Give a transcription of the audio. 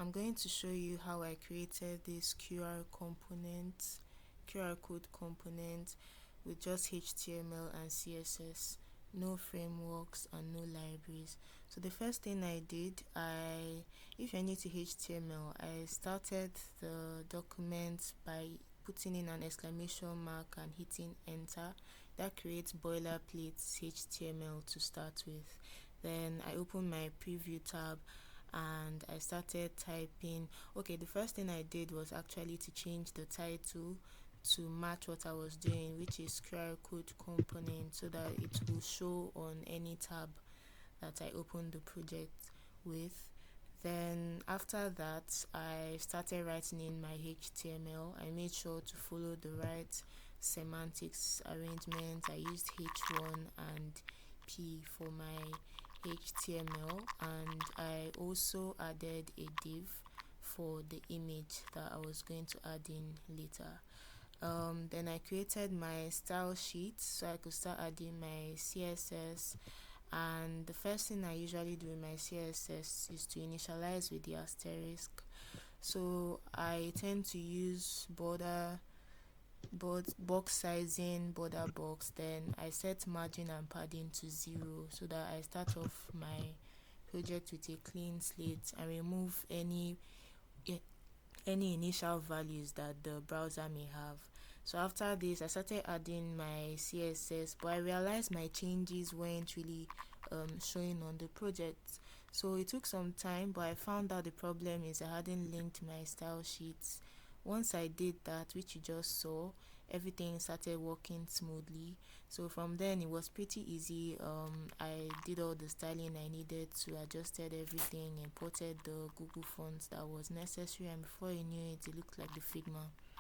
I'm going to show you how I created this QR code component with just HTML and CSS, no frameworks and no libraries. So the first thing I did, if you're new to HTML, I started the document by putting in an exclamation mark and hitting enter. That creates boilerplate HTML to start with. Then I opened my preview tab and I started typing. Okay, the first thing I did was actually to change the title to match what I was doing, which is QR code component, so that it will show on any tab that I opened the project with. Then after that, I started writing in my HTML. I made sure to follow the right semantics arrangement. I used H1 and P for my HTML, and I also added a div for the image that I was going to add in later. Then I created my style sheet so I could start adding my CSS. And the first thing I usually do in my CSS is to initialize with the asterisk. So I tend to use box sizing, border box. Then I set margin and padding to 0 so that I start off my project with a clean slate and remove any initial values that the browser may have. So after this, I started adding my CSS, but I realized my changes weren't really showing on the project. So it took some time, but I found out the problem is I hadn't linked my style sheets. Once I did that, which you just saw, everything started working smoothly. So from then it was pretty easy. I did all the styling I needed to, adjusted everything, imported the Google fonts that was necessary, and before you knew it, it looked like the Figma.